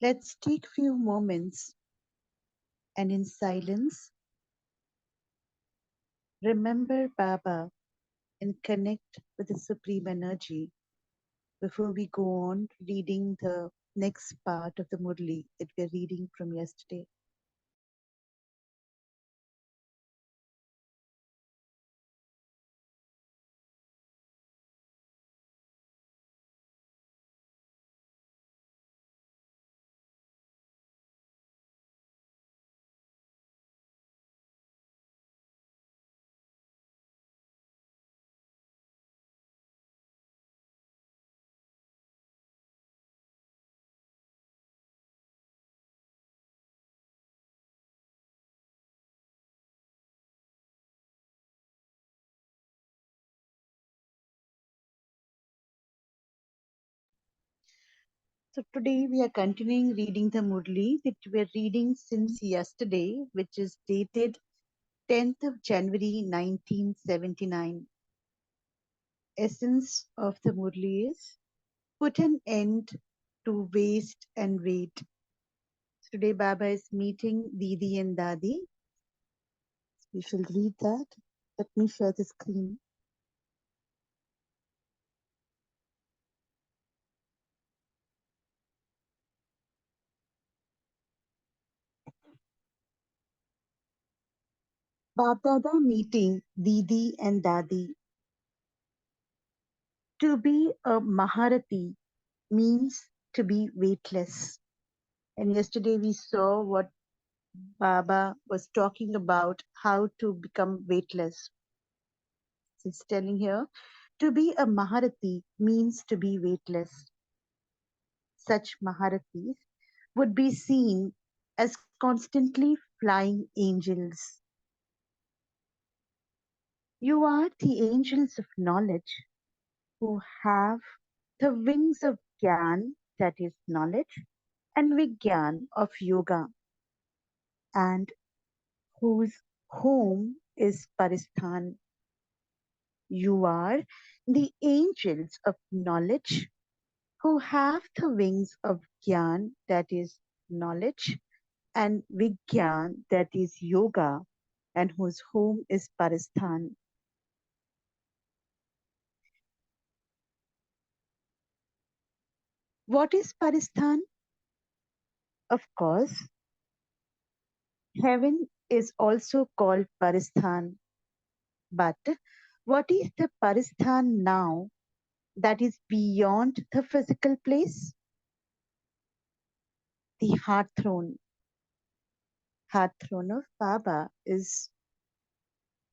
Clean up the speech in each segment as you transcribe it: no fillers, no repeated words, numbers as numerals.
Let's take a few moments and in silence remember Baba and connect with the Supreme Energy before we go on reading the next part of the Murli that we're reading from yesterday. So today we are continuing reading the Murli that we're reading since yesterday, which is dated 10th of January 1979. Essence of the Murli is put an end to waste and wait. Today Baba is meeting Didi and Dadi. We shall read that. Let me share the screen. Baba meeting Didi and Dadi. To be a Maharati means to be weightless. And yesterday we saw what Baba was talking about how to become weightless. It's telling here to be a Maharati means to be weightless. Such Maharatis would be seen as constantly flying angels. You are the angels of knowledge who have the wings of Gyan, that is knowledge, and Vigyan of yoga, and whose home is Paristhan. You are the angels of knowledge who have the wings of Gyan, that is knowledge, and Vigyan, that is yoga, and whose home is Paristhan. What is Paristhan? Of course, heaven is also called Paristhan. But what is the Paristhan now that is beyond the physical place? The heart throne. Heart throne of Baba is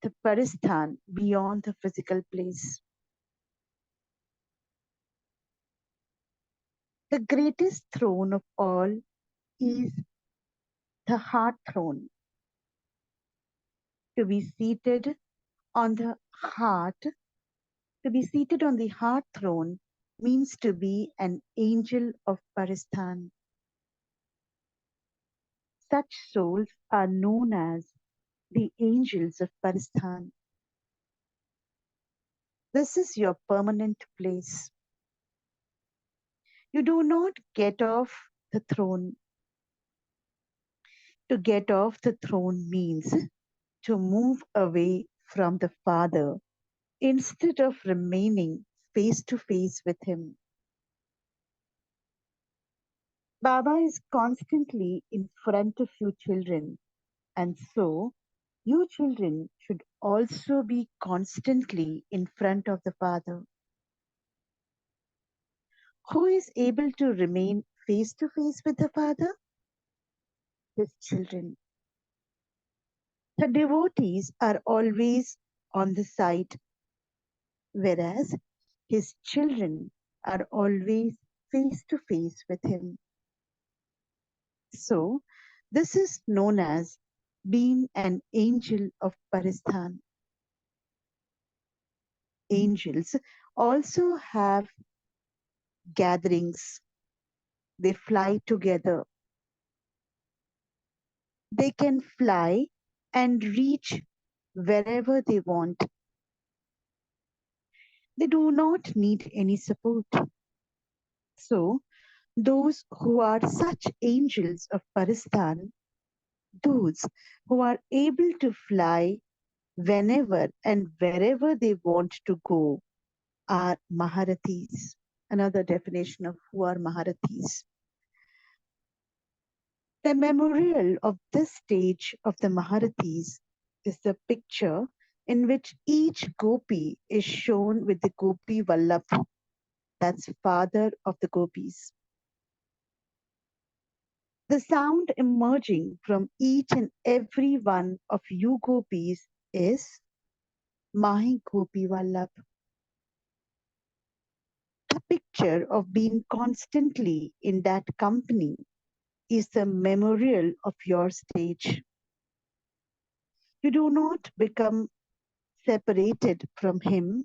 the Paristhan beyond the physical place. The greatest throne of all is the heart throne. To be seated on the heart, to be seated on the heart throne means to be an angel of Paristhan. Such souls are known as the angels of Paristhan. This is your permanent place. You do not get off the throne. To get off the throne means to move away from the Father instead of remaining face to face with Him. Baba is constantly in front of you children, and so you children should also be constantly in front of the Father. Who is able to remain face to face with the Father? His children. The devotees are always on the side, whereas his children are always face to face with him. So, this is known as being an angel of Paristhan. Angels also have gatherings, they fly together. They can fly and reach wherever they want. They do not need any support. So, those who are such angels of Paristan, those who are able to fly whenever and wherever they want to go, are Maharathis. Another definition of who are Maharathis. The memorial of this stage of the Maharathis is the picture in which each gopi is shown with the gopi Vallabh, that's father of the gopis. The sound emerging from each and every one of you gopis is Mahi Gopi Vallabh. The picture of being constantly in that company is the memorial of your stage. You do not become separated from him,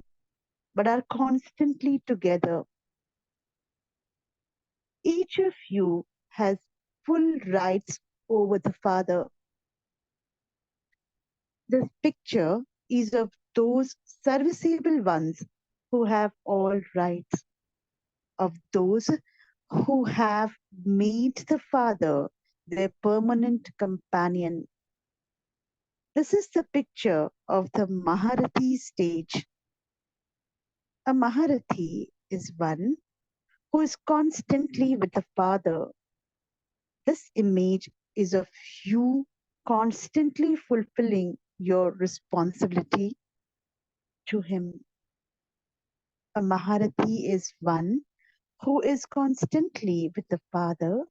but are constantly together. Each of you has full rights over the Father. This picture is of those serviceable ones who have all rights, of those who have made the Father their permanent companion. This is the picture of the Maharathi stage. A Maharathi is one who is constantly with the Father. This image is of you constantly fulfilling your responsibility to him. A Maharathi is one who is constantly with the Father.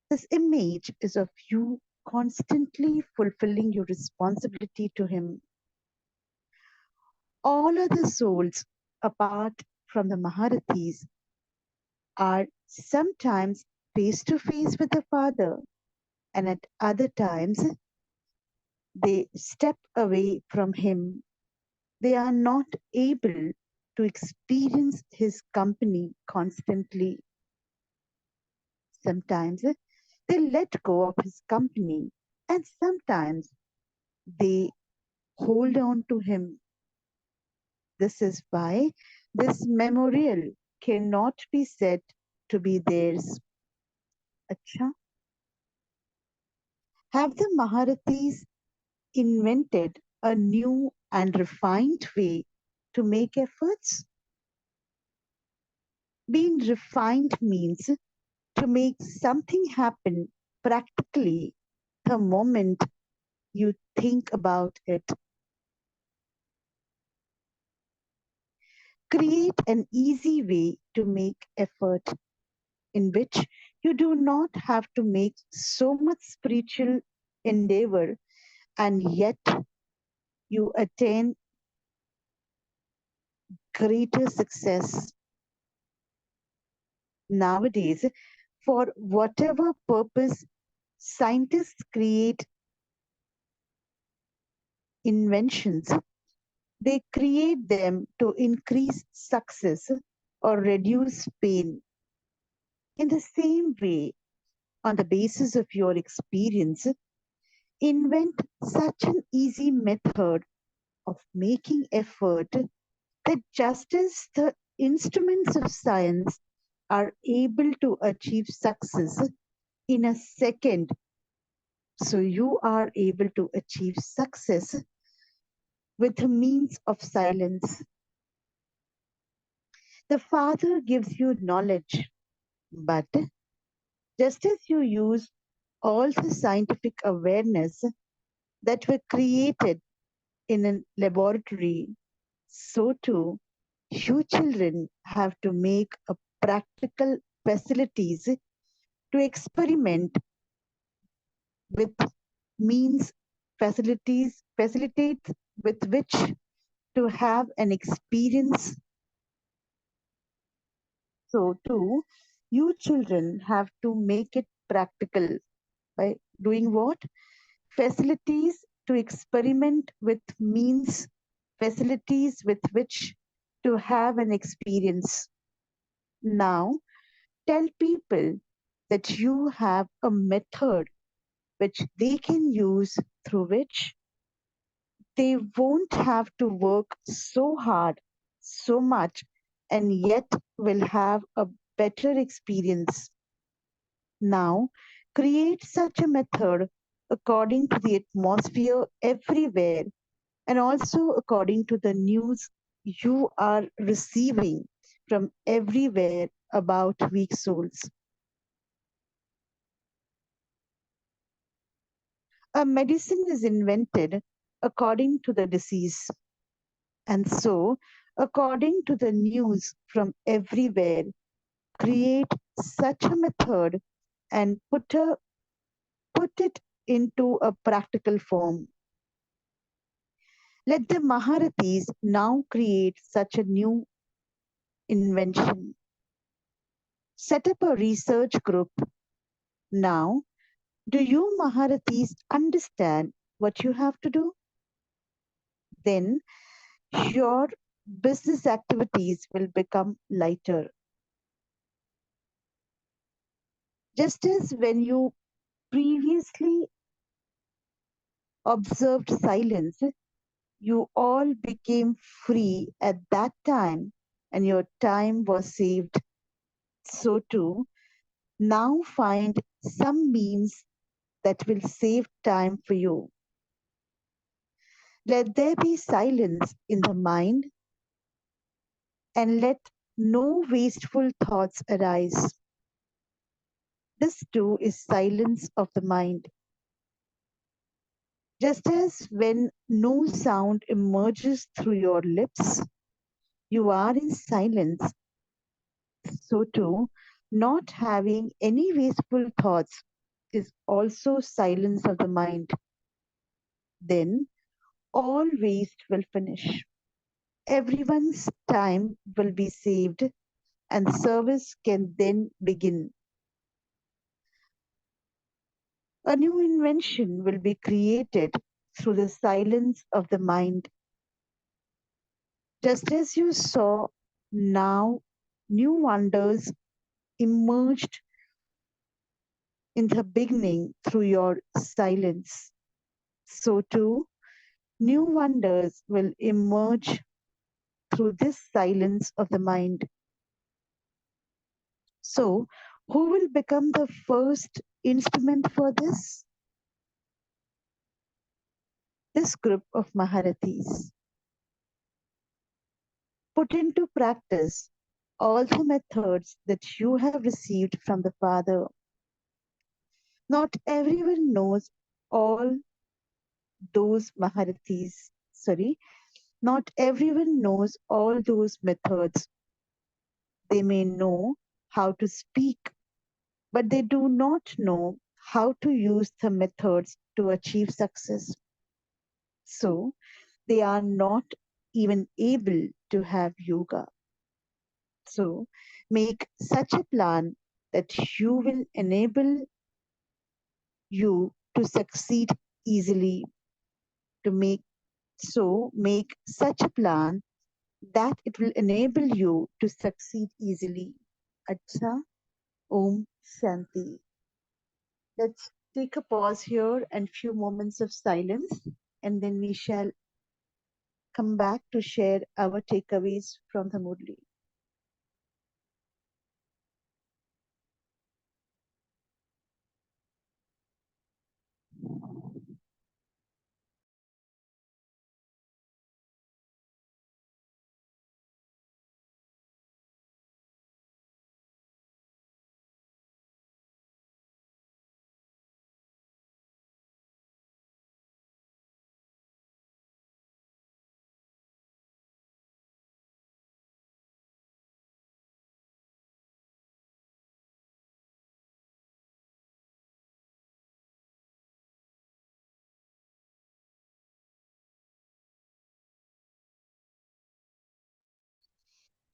This image is of you constantly fulfilling your responsibility to him. All other souls, apart from the Maharathis, are sometimes face to face with the Father, and at other times they step away from him. They are not able to experience his company constantly. Sometimes they let go of his company, and sometimes they hold on to him. This is why this memorial cannot be said to be theirs. Acha. Have the Maharathis invented a new and refined way to make efforts? Being refined means to make something happen practically the moment you think about it. Create an easy way to make effort in which you do not have to make so much spiritual endeavor, and yet you attain greater success. Nowadays, for whatever purpose scientists create inventions, they create them to increase success or reduce pain. In the same way, on the basis of your experience, invent such an easy method of making effort that just as the instruments of science are able to achieve success in a second, so you are able to achieve success with the means of silence. The Father gives you knowledge, but just as you use all the scientific awareness that were created in a laboratory, so too you children have to make a practical facilities to experiment with means facilitate with which to have an experience. So too you children have to make it practical by doing what? Facilities to experiment with means, facilities with which to have an experience. Now, tell people that you have a method which they can use through which they won't have to work so hard, so much, and yet will have a better experience. Now, create such a method according to the atmosphere everywhere and also according to the news you are receiving from everywhere about weak souls. A medicine is invented according to the disease. And so, according to the news from everywhere, create such a method and put it into a practical form. Let the Maharathis now create such a new invention. Set up a research group. Now, do you Maharathis understand what you have to do? Then your business activities will become lighter. Just as when you previously observed silence, you all became free at that time and your time was saved. So, too, now find some means that will save time for you. Let there be silence in the mind and let no wasteful thoughts arise. This too is silence of the mind. Just as when no sound emerges through your lips, you are in silence, so too, not having any wasteful thoughts is also silence of the mind. Then all waste will finish. Everyone's time will be saved and service can then begin. A new invention will be created through the silence of the mind. Just as you saw now, new wonders emerged in the beginning through your silence. So too, new wonders will emerge through this silence of the mind. So, who will become the first instrument for this? This group of Maharathis. Put into practice all the methods that you have received from the Father. Not everyone knows all those Maharathis. Sorry, not everyone knows all those methods. They may know how to speak, but they do not know how to use the methods to achieve success. So they are not even able to have yoga. So make such a plan that you will enable you to succeed easily. To make such a plan that it will enable you to succeed easily. Acha, Om Shanti. Let's take a pause here and few moments of silence, and then we shall come back to share our takeaways from the Murli.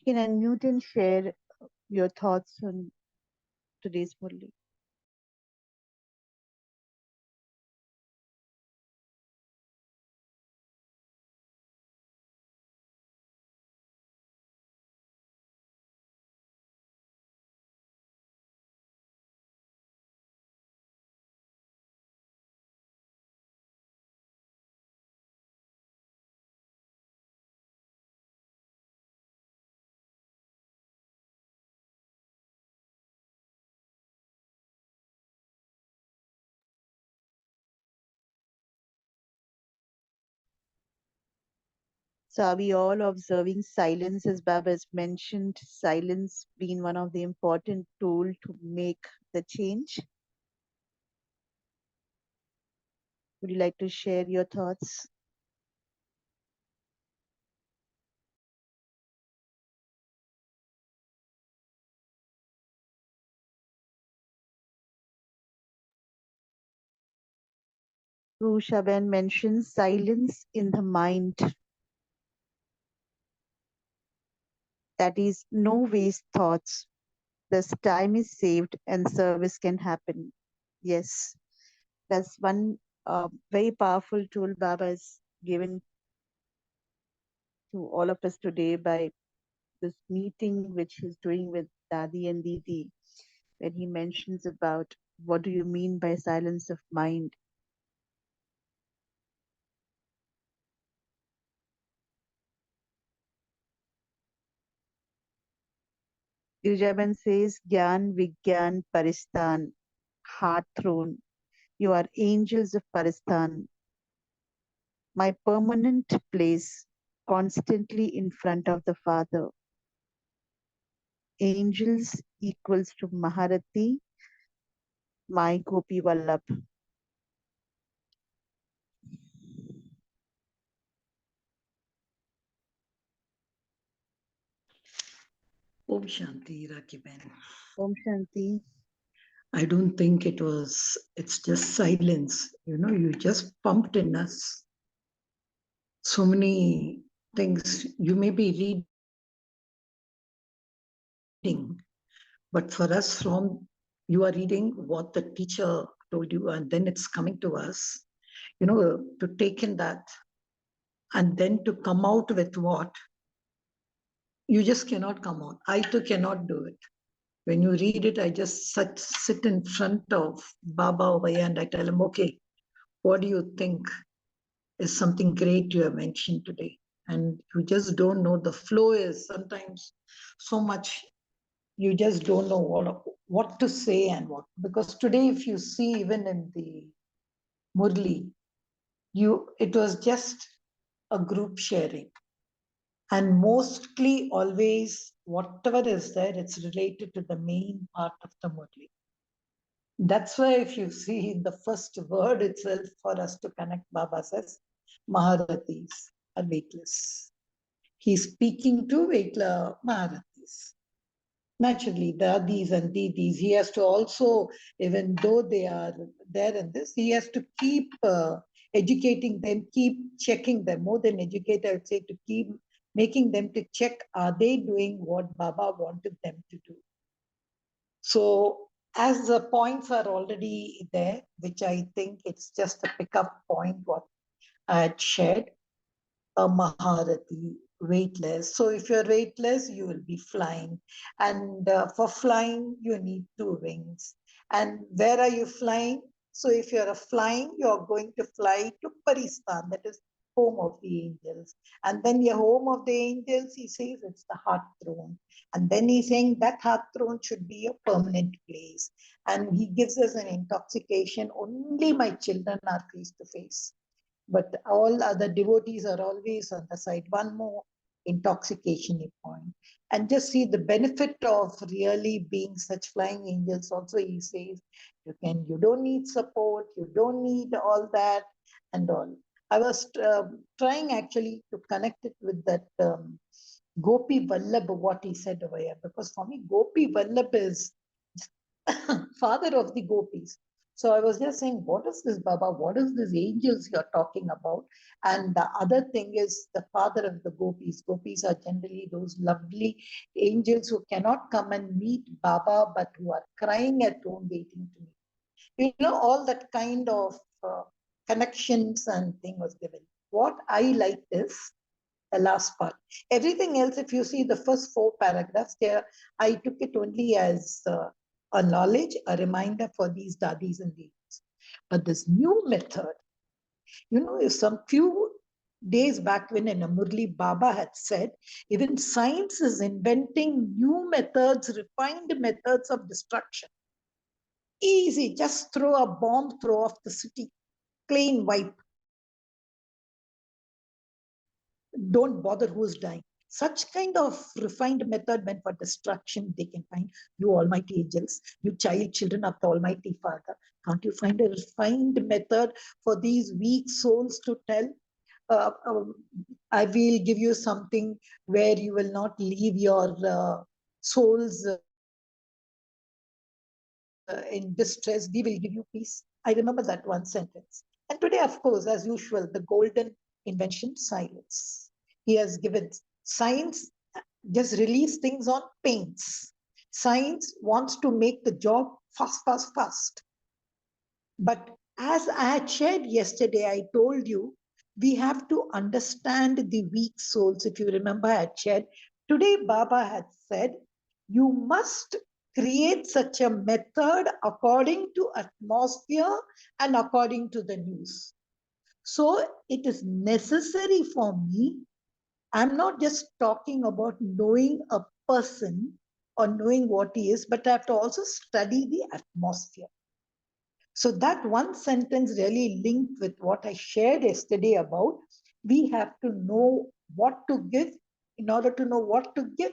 You can unmute and share your thoughts on today's Murli. So are we all observing silence, as Baba has mentioned, silence being one of the important tool to make the change? Would you like to share your thoughts? Rushaben mentions silence in the mind. That is, no waste thoughts. Thus, time is saved and service can happen. Yes, that's one very powerful tool Baba has given to all of us today by this meeting which he's doing with Dadi and Didi, when he mentions about what do you mean by silence of mind. Girijaban says, Gyan, Vigyan, Paristan, heart throne. You are angels of Paristan, my permanent place, constantly in front of the Father. Angels equals to Maharati, my Gopi Vallabh. Om Shanti, Rakiben. Om Shanti. I don't think it's just silence. You just pumped in us so many things. You may be reading, but for us, you are reading what the teacher told you, and then it's coming to us, to take in that, and then to come out with what you just cannot come out. I too cannot do it. When you read it, I just sit in front of Baba over here and I tell him, okay, what do you think is something great you have mentioned today? And you just don't know. The flow is sometimes so much, you just don't know what to say and what. Because today, if you see, even in the Murli, it was just a group sharing. And mostly always, whatever is there, it's related to the main part of the Murli. That's why if you see in the first word itself, for us to connect, Baba says, Maharatis are weightless. He's speaking to Veitla Maharatis. Naturally, Dadis and Didis, he has to also, even though they are there in this, he has to keep educating them, keep checking them. More than educate, I would say, to keep making them to check, are they doing what Baba wanted them to do? So as the points are already there, which I think it's just a pickup point what I had shared, a Maharati, weightless. So if you're weightless, you will be flying. And for flying, you need two wings. And where are you flying? So if you're flying, you're going to fly to Paristan, that is home of the angels. And then your home of the angels, he says it's the heart throne. And then he's saying that heart throne should be a permanent place. And he gives us an intoxication. Only my children are face to face, but all other devotees are always on the side. One more intoxication point. And just see the benefit of really being such flying angels. Also, he says, you don't need support, you don't need all that and all. I was trying actually to connect it with that Gopi Vallabh, what he said over here, because for me, Gopi Vallabh is father of the gopis. So I was just saying, what is this, Baba? What is this angels you're talking about? And the other thing is the father of the gopis. Gopis are generally those lovely angels who cannot come and meet Baba, but who are crying at home waiting to meet. All that kind of connections and thing was given. What I like is the last part. Everything else, if you see the first 4 paragraphs there, I took it only as a knowledge, a reminder for these dadis and deeds. But this new method, some few days back when in a Murli Baba had said, even science is inventing new methods, refined methods of destruction. Easy, just throw a bomb, throw off the city, clean wipe. don't bother who's dying. Such kind of refined method meant for destruction they can find. You almighty angels, you children of the Almighty Father, can't you find a refined method for these weak souls to tell? Uh, um, I will give you something where you will not leave your souls in distress. We will give you peace. I remember that one sentence. And today, of course, as usual, the golden invention, silence. He has given science, just release things on paints. Science wants to make the job fast, fast, fast. But as I had shared yesterday, I told you we have to understand the weak souls. If you remember, I had shared today, Baba had said, you must create such a method according to atmosphere and according to the news. So it is necessary for me. I'm not just talking about knowing a person or knowing what he is, but I have to also study the atmosphere. So that one sentence really linked with what I shared yesterday about we have to know what to give in order to know what to give,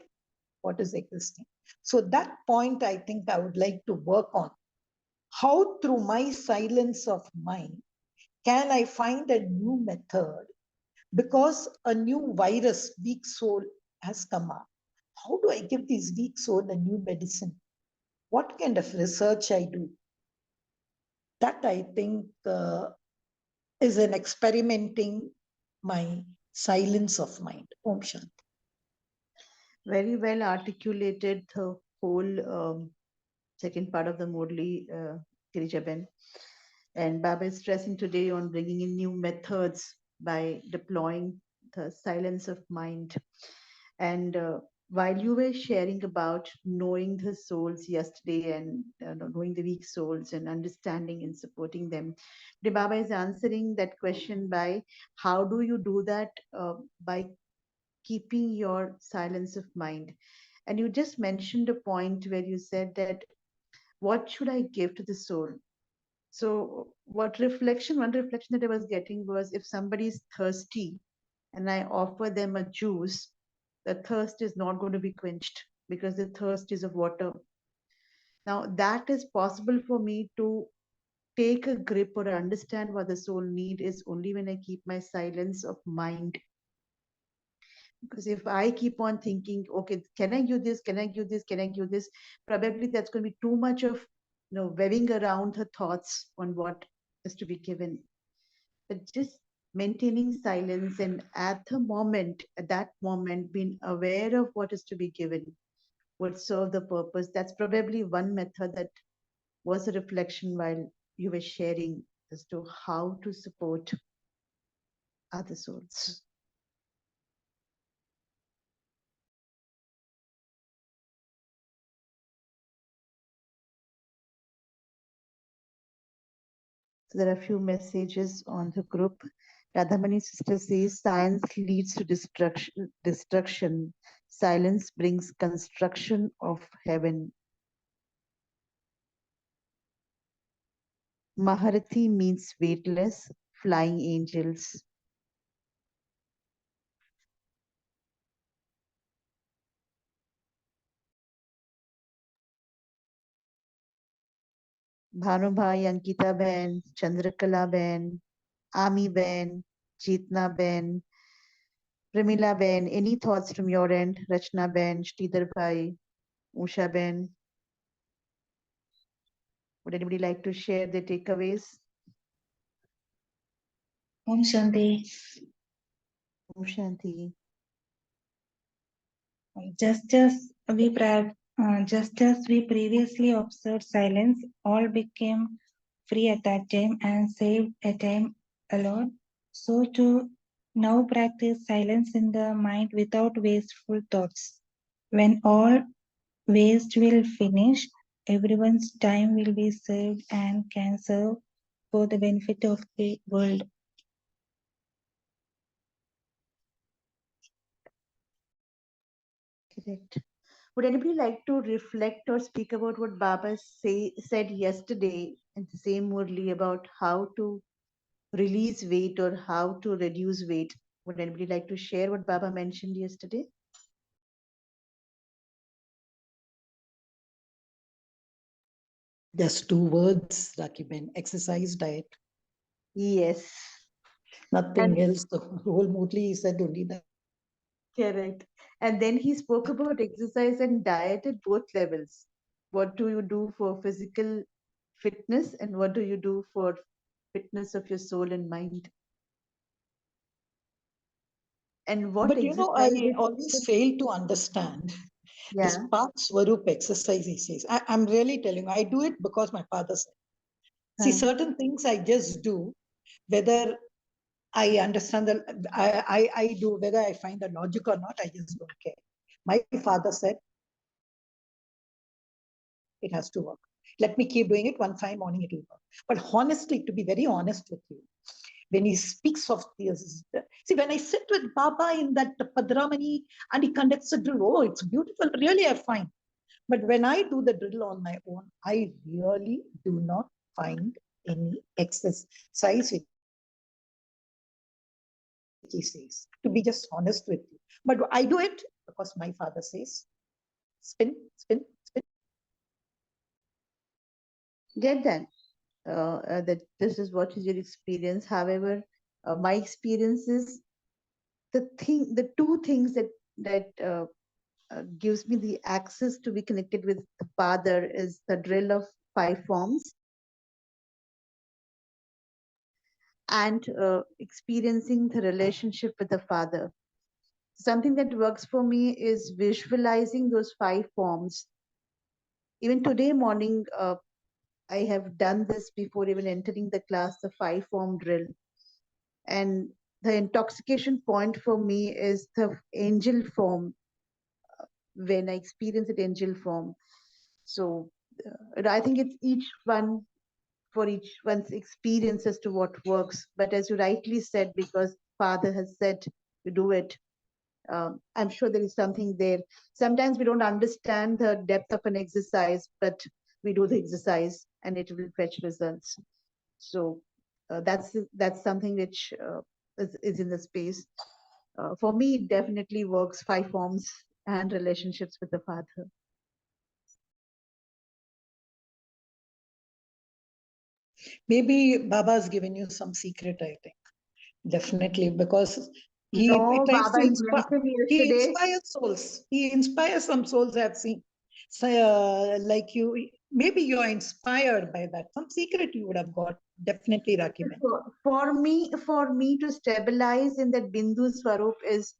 what is existing. So that point I think I would like to work on. How through my silence of mind can I find a new method? Because a new virus, weak soul, has come up. How do I give these weak soul a new medicine? What kind of research I do? That I think is an experimenting my silence of mind. Om Shanti. Very well articulated the whole second part of the Murli, Girijaben. And Baba is stressing today on bringing in new methods by deploying the silence of mind. And while you were sharing about knowing the souls yesterday and knowing the weak souls and understanding and supporting them, the Baba is answering that question by how do you do that? By keeping your silence of mind. And you just mentioned a point where you said that what should I give to the soul? So one reflection that I was getting was if somebody is thirsty and I offer them a juice, the thirst is not going to be quenched because the thirst is of water. Now that is possible for me to take a grip or understand what the soul need is only when I keep my silence of mind. Because if I keep on thinking, okay, can I do this? Can I do this? Can I do this? Probably that's going to be too much of weaving around her thoughts on what is to be given. But just maintaining silence and at that moment, being aware of what is to be given would serve the purpose. That's probably one method that was a reflection while you were sharing as to how to support other souls. So there are a few messages on the group. Radhamani sister says science leads to destruction. Silence brings construction of heaven. Maharathi means weightless, flying angels. Bhanubhai, Ankita Ben, Chandrakala Ben, Ami Ben, Jeetna Ben, Pramila Ben. Any thoughts from your end? Rachna Ben, Sridhar Bhai, Usha Ben. Would anybody like to share their takeaways? Om Shanti. Om Shanti. Just as we previously observed silence, all became free at that time and saved a time alone. So to now practice silence in the mind without wasteful thoughts. When all waste will finish, everyone's time will be saved and can serve for the benefit of the world. Correct. Would anybody like to reflect or speak about what Baba said yesterday in the same Murli about how to release weight or how to reduce weight? Would anybody like to share what Baba mentioned yesterday? Just 2 words, Rakiben: exercise, diet. Yes. Nothing else. The whole Murli, he said only that. Correct. And then he spoke about exercise and diet at both levels. What do you do for physical fitness and what do you do for fitness of your soul and mind? And what But I exercises? always fail to understand this Yeah. Pak Swarup exercise, he says. I'm really telling you, I do it because my father said. See, certain things I just do, whether I understand I do, whether I find the logic or not, I just don't care. My father said, it has to work. Let me keep doing it. One fine morning it will work. But honestly, to be very honest with you, when he speaks of this, see, when I sit with Baba in that Padramani and he conducts a drill, oh, it's beautiful. Really, I find. But when I do the drill on my own, I really do not find any exercise, which he says, to be just honest with you. But I do it because my father says, spin, spin, spin. Get that. That this is what is your experience. However, my experience is the two things that gives me the access to be connected with the Father is the drill of 5 forms and experiencing the relationship with the Father. Something that works for me is visualizing those 5 forms. Even today morning, I have done this before even entering the class, the 5 form drill. And the intoxication point for me is the angel form when I experience it angel form. So I think it's each one for each one's experience as to what works. But as you rightly said, because Father has said to do it, I'm sure there is something there. Sometimes we don't understand the depth of an exercise, but we do the exercise and it will fetch results. So that's something which is in the space. For me, it definitely works 5 forms and relationships with the Father. Maybe Baba's given you some secret, I think. Definitely, because he No, tries to Baba inspire. mentioned He yesterday. inspires souls. He inspires some souls I've seen. So, like you, maybe you are inspired by that. Some secret you would have got. Definitely, Rakiben. For me to stabilize in that Bindu Swarup is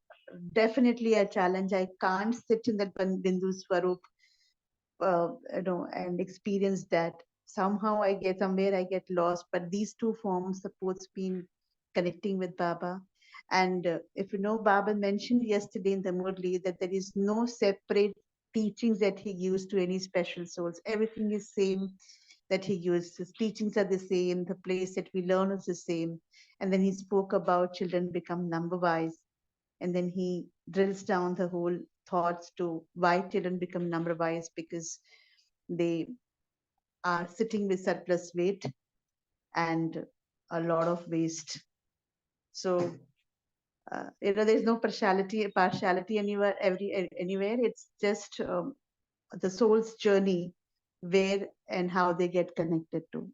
definitely a challenge. I can't sit in that Bindu Swarup, and experience that. Somehow somewhere I get lost. But these 2 forms supports me in connecting with Baba. And if you know, Baba mentioned yesterday in the Murli that there is no separate teachings that he gives to any special souls. Everything is same that he used. His teachings are the same. The place that we learn is the same. And then he spoke about children become number wise. And then he drills down the whole thoughts to why children become number wise, because they are sitting with surplus weight and a lot of waste. So there's no partiality anywhere. It's just the soul's journey, where and how they get connected to.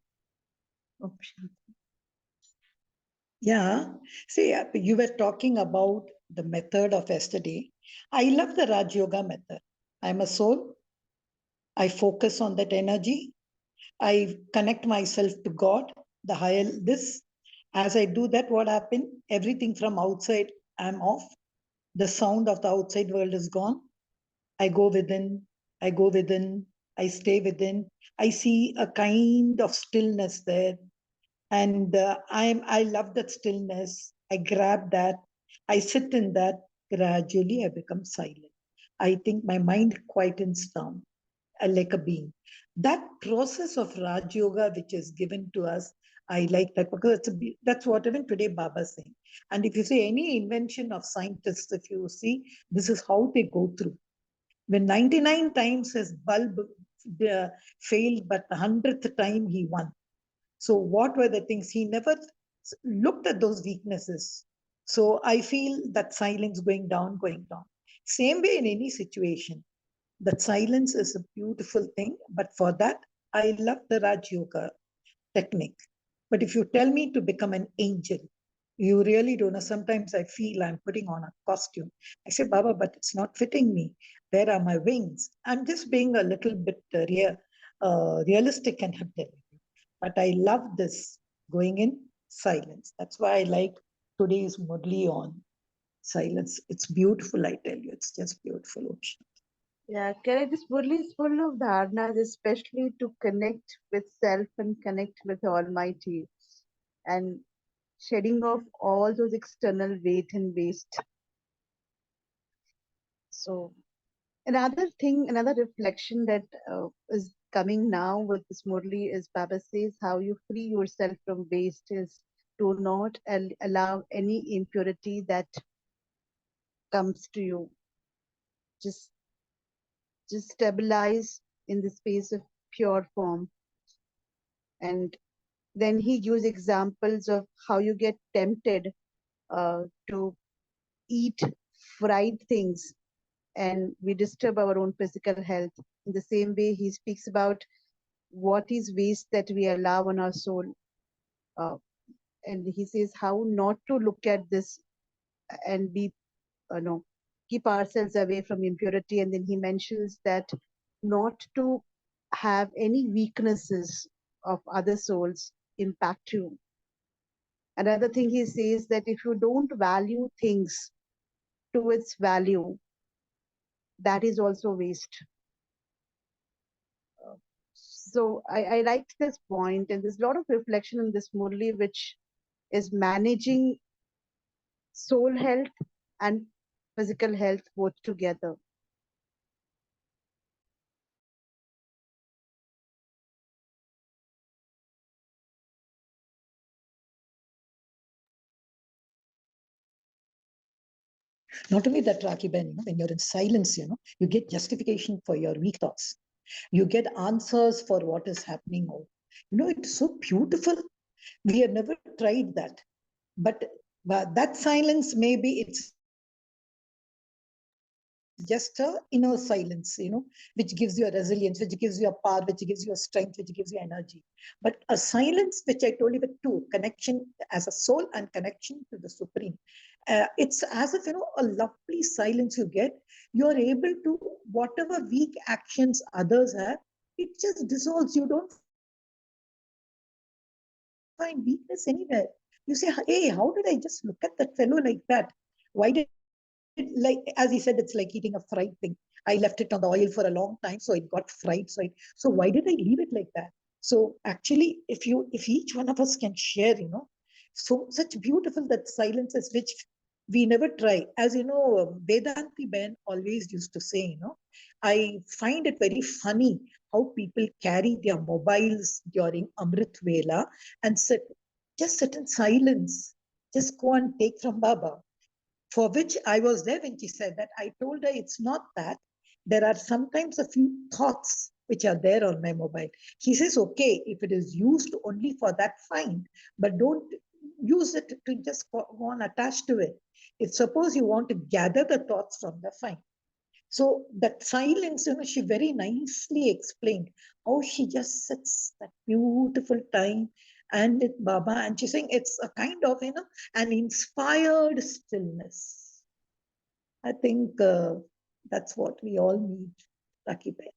Yeah. See, you were talking about the method of yesterday. I love the Raj Yoga method. I'm a soul. I focus on that energy. I connect myself to God, the higher this. As I do that, what happened? Everything from outside, I'm off. The sound of the outside world is gone. I go within, I go within, I stay within. I see a kind of stillness there. And I love that stillness. I grab that. I sit in that. Gradually, I become silent. I think my mind quietens down like a being. That process of Raj Yoga, which is given to us, I like that because that's what even today Baba is saying. And if you say any invention of scientists, if you see, this is how they go through. When 99 times his bulb failed, but the 100th time he won. So what were the things? He never looked at those weaknesses. So I feel that silence going down, going down. Same way in any situation, that silence is a beautiful thing. But for that, I love the Raj Yoga technique. But if you tell me to become an angel, you really don't know. Sometimes I feel I'm putting on a costume. I say, Baba, but it's not fitting me. Where are my wings? I'm just being a little bit realistic and I'm telling you. But I love this going in silence. That's why I like today's Murli on silence. It's beautiful, I tell you. It's just beautiful, Ocean. Yeah, correct. This Murli is full of dharnas, especially to connect with self and connect with Almighty, and shedding off all those external weight and waste. So another thing, another reflection that is coming now with this Murli is Baba says how you free yourself from waste is do not allow any impurity that comes to you. Just just stabilize in the space of pure form. And then he used examples of how you get tempted to eat fried things and we disturb our own physical health. In the same way, he speaks about what is waste that we allow on our soul. Uh, and he says how not to look at this and be, no, keep ourselves away from impurity. And then he mentions that not to have any weaknesses of other souls impact you. Another thing he says that if you don't value things to its value, that is also waste. So I liked this point, and there's a lot of reflection in this Murli, which is managing soul health and physical health both together. Not only that, Rakhi Ben, when you're in silence, you get justification for your weak thoughts. You get answers for what is happening. It's so beautiful. We have never tried that. But that silence, maybe it's just a inner silence, which gives you a resilience, which gives you a power, which gives you a strength, which gives you energy. But a silence, which I told you, with two connection as a soul and connection to the Supreme. It's as if, a lovely silence you get. You're able to, whatever weak actions others have, it just dissolves. You don't find weakness anywhere. You say, hey, how did I just look at that fellow like that? Why did, as he said, it's like eating a fried thing. I left it on the oil for a long time, so it got fried. So why did I leave it like that? So actually, if each one of us can share, so such beautiful that silence is which we never try. As you know, Vedanti Ben always used to say, I find it very funny how people carry their mobiles during Amrit Vela and just sit in silence, just go and take from Baba. For which I was there when she said that. I told her it's not that. There are sometimes a few thoughts which are there on my mobile. She says, okay, if it is used only for that, fine, but don't use it to just go on attached to it. If suppose you want to gather the thoughts from the fine. So that silence, she very nicely explained how she just sits that beautiful time and with Baba, and she's saying it's a kind of, an inspired stillness. I think that's what we all need, Lucky Bear.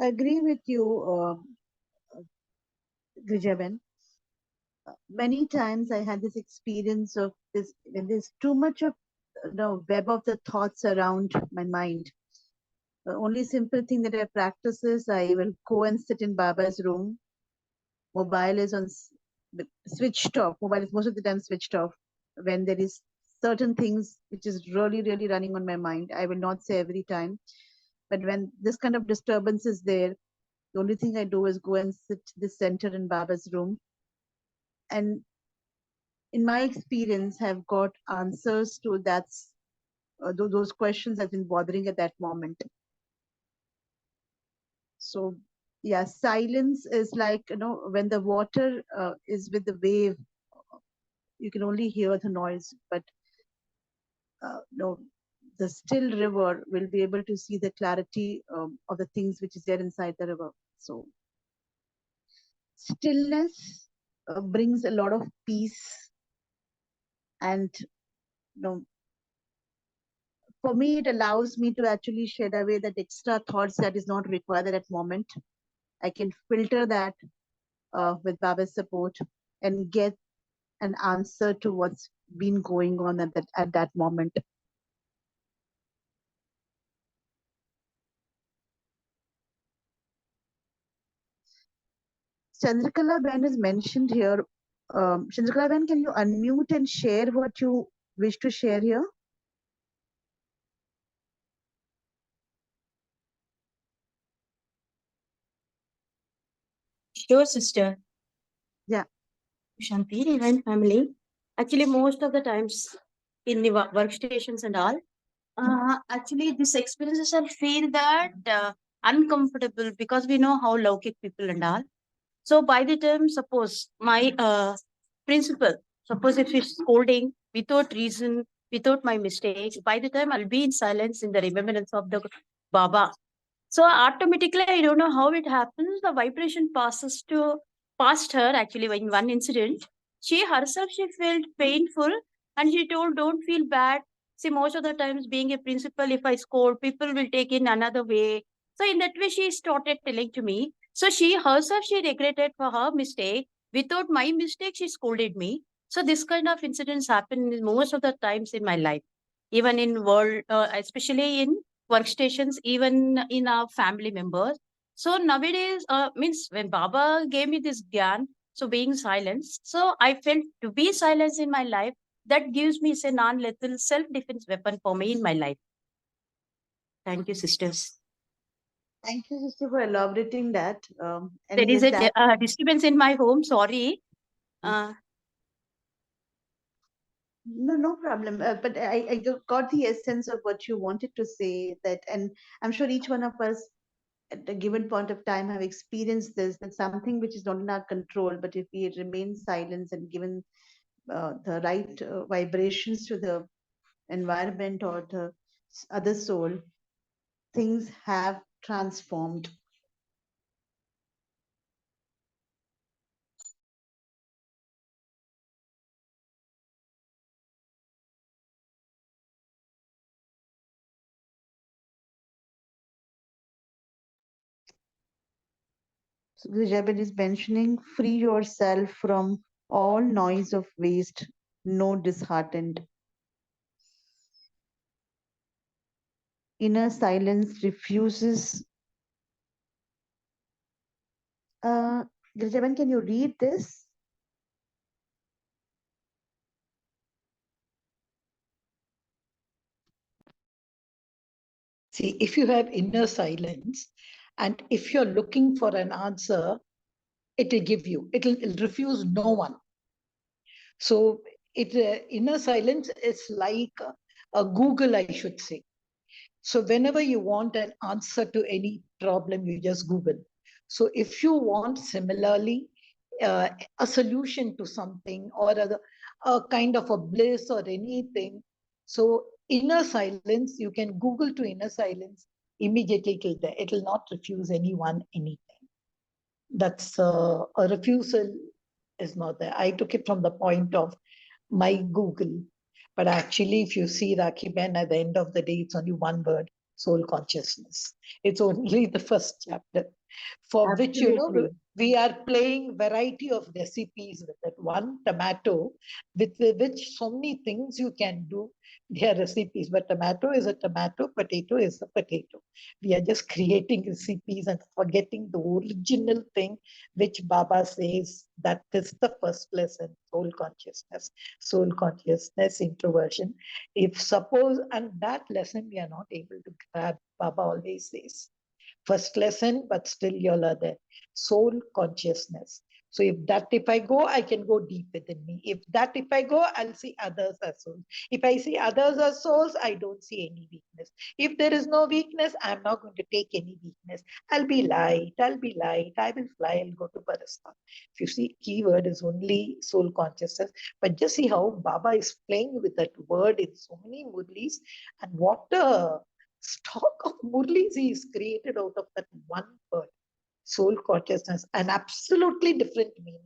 I agree with you, Vijayan. Many times I had this experience of this when there's too much of web of the thoughts around my mind. The only simple thing that I practice is I will go and sit in Baba's room. Mobile is on switched off. Mobile is most of the time switched off. When there is certain things which is really, really running on my mind, I will not say every time. But when this kind of disturbance is there, the only thing I do is go and sit the center in Baba's room. And in my experience, have got answers to those questions that have been bothering at that moment. So yeah, silence is like when the water is with the wave, you can only hear the noise, but no, the still river will be able to see the clarity of the things which is there inside the river. So stillness brings a lot of peace, and you know, for me, it allows me to actually shed away that extra thoughts that is not required at that moment. I can filter that with Baba's support and get an answer to what's been going on at that moment. Chandrakala Ben is mentioned here. Chandrakala Ben, can you unmute and share what you wish to share here? Sure, sister. Yeah. Shanti, Divine Family. Actually, most of the times in the workstations and all, actually, these experiences I feel that uncomfortable because we know how Laukik people and all. So by the time, suppose my principal, suppose if he's scolding without reason, without my mistakes, by the time I'll be in silence in the remembrance of the Baba. So automatically, I don't know how it happens. The vibration passes to past her. Actually, in one incident, she herself she felt painful, and she told, "Don't feel bad." See, most of the times, being a principal, if I scold, people will take in another way. So in that way, she started telling to me. So she herself she regretted for her mistake. Without my mistake, she scolded me. So this kind of incidents happen most of the times in my life, even in world, especially in workstations, even in our family members. So nowadays, means when Baba gave me this gyan, so being silenced, so I felt to be silenced in my life, that gives me a non-lethal self-defense weapon for me in my life. Thank you, sisters. Thank you, sister, for elaborating that. And There is yes, a that disturbance in my home. Sorry. no problem. But I got the essence of what you wanted to say. That, and I'm sure each one of us at a given point of time have experienced this. That something which is not in our control, but if we remain silent and given the right vibrations to the environment or the other soul, things have transformed. So Vijayabin is mentioning, free yourself from all noise of waste, no disheartened. Inner silence refuses. Vijayabin, can you read this? See, if you have inner silence, and if you're looking for an answer, it will give you, it'll refuse no one. So inner silence is like a Google, I should say. So whenever you want an answer to any problem, you just Google. So if you want similarly a solution to something, or a kind of a bliss or anything, so inner silence, you can Google to inner silence, immediately it will not refuse anyone anything. That's a refusal is not there. I took it from the point of my Google. But actually, if you see Rakhi Ben, at the end of the day, it's only one word: soul consciousness. It's only the first chapter, for which, Absolutely. we are playing variety of recipes with it. One tomato, with which so many things you can do. They are recipes, but tomato is a tomato, potato is a potato. We are just creating recipes and forgetting the original thing, which Baba says that is the first lesson: soul consciousness, introversion. If suppose, and that lesson we are not able to grab, Baba always says, first lesson, but still you're there. Soul consciousness. So if I go, I can go deep within me. If I go, I'll see others as souls. If I see others as souls, I don't see any weakness. If there is no weakness, I'm not going to take any weakness. I'll be light. I will fly. I'll go to Parastam. If you see, keyword is only soul consciousness. But just see how Baba is playing with that word in so many Murlis, and what a stock of Murlis he is created out of that one word. Soul consciousness, an absolutely different meaning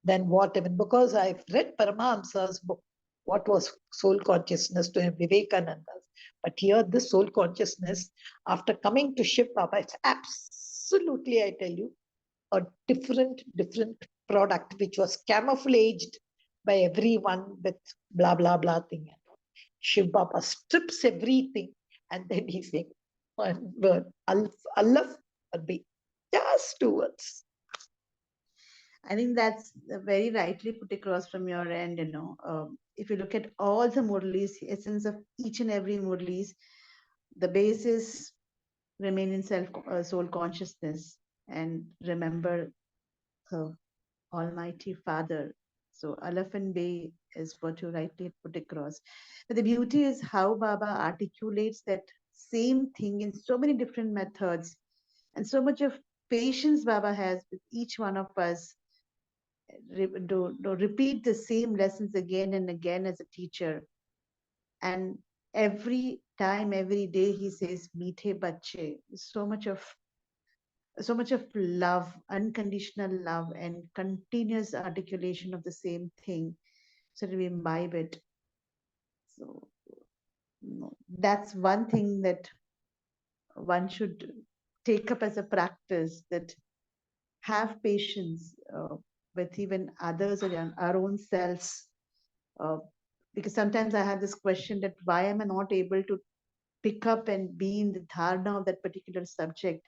than what even, because I've read Paramahamsa's book, What Was Soul Consciousness, to Vivekananda's. But here, this soul consciousness, after coming to Shiv Baba, it's absolutely, I tell you, a different product, which was camouflaged by everyone with blah, blah, blah thing. Shiv Baba strips everything, and then he says, one word, Allah be. Just 2 words. I think that's very rightly put across from your end. If you look at all the Murlis, essence of each and every Murlis, the base is remain in soul consciousness and remember the Almighty Father. So Elephant Bay is what you rightly put across. But the beauty is how Baba articulates that same thing in so many different methods, and so much of patience Baba has with each one of us. Repeat the same lessons again and again as a teacher. And every time, every day, he says, "Meethe bache." So much of love, unconditional love, and continuous articulation of the same thing. So we imbibe it. So that's one thing that one should take up as a practice, that have patience with even others or our own selves. Because sometimes I have this question that why am I not able to pick up and be in the dharana of that particular subject?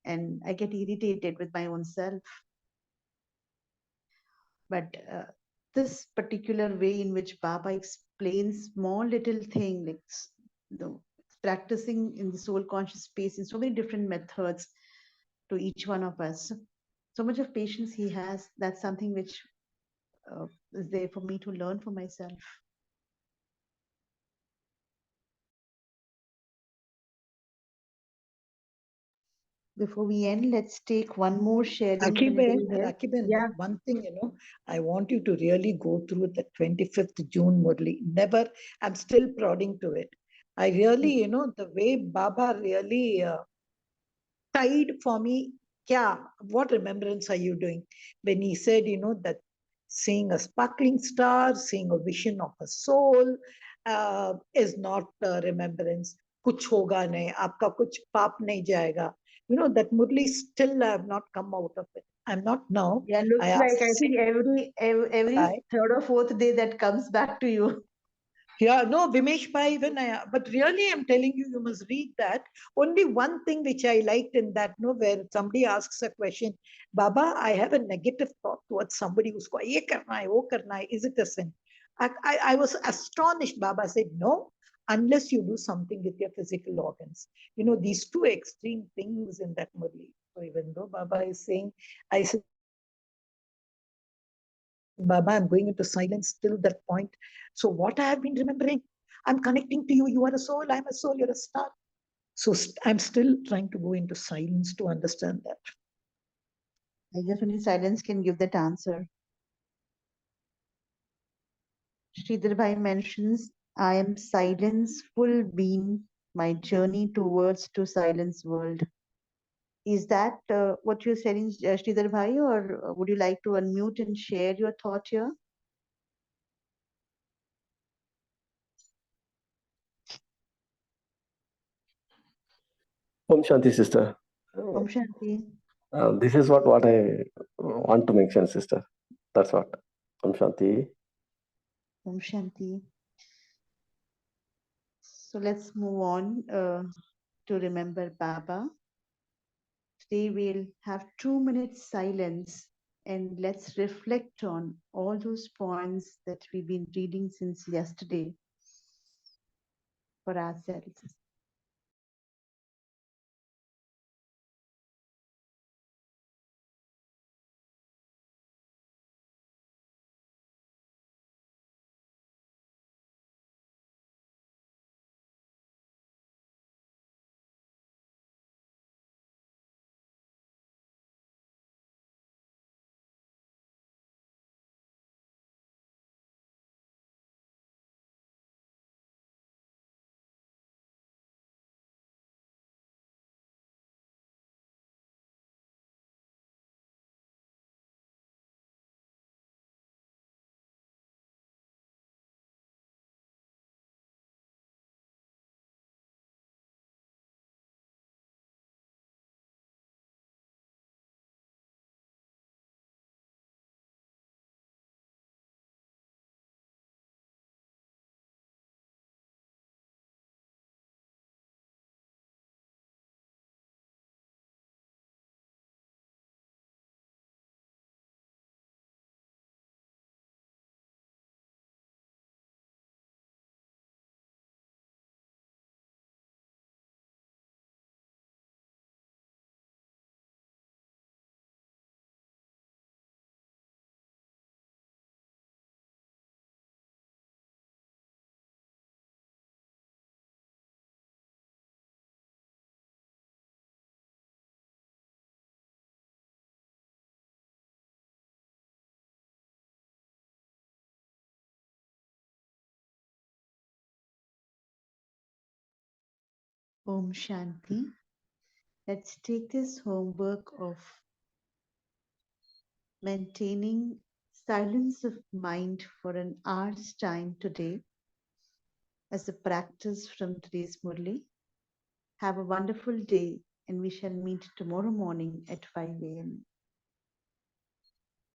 And I get irritated with my own self. But this particular way in which Baba explains small little thing, like practicing in the soul conscious space in so many different methods to each one of us. So much of patience he has, that's something which is there for me to learn for myself. Before we end, let's take one more sharing. Rakiben, Yeah. one thing, I want you to really go through the 25th June Murli. Never, I'm still prodding to it. I really, the way Baba really tied for me, what remembrance are you doing? When he said, that seeing a sparkling star, seeing a vision of a soul is not remembrance. Kuch hoga nahi, aapka kuch paap nahi jayega. That Murli still I have not come out of it. I'm not now. Yeah, looks like I think every third or fourth day that comes back to you. Yeah, no, Vimesh Bhai, but really I'm telling you, you must read that. Only one thing which I liked in that, where somebody asks a question, Baba, I have a negative thought towards somebody who's going, ye karna hai, wo karna hai, is it a sin? I was astonished. Baba said, no, unless you do something with your physical organs. These two extreme things in that Murli. So even though Baba is saying, I said, Baba, I'm going into silence till that point. So what I have been remembering, I'm connecting to you. You are a soul, I'm a soul, you're a star. So I'm still trying to go into silence to understand that. I guess only silence can give that answer. Sridhar Bhai mentions, I am silence, full being, my journey towards to silence world. Is that what you're saying, Sridhar Bhai, or would you like to unmute and share your thought here? Om Shanti, sister. Om Shanti. This is what I want to mention, sister. That's what. Om Shanti. Om Shanti. So let's move on to remember Baba. Today we'll have 2 minutes silence and let's reflect on all those points that we've been reading since yesterday for ourselves. Om Shanti. Let's take this homework of maintaining silence of mind for an hour's time today as a practice from today's Murli. Have a wonderful day, and we shall meet tomorrow morning at 5 a.m.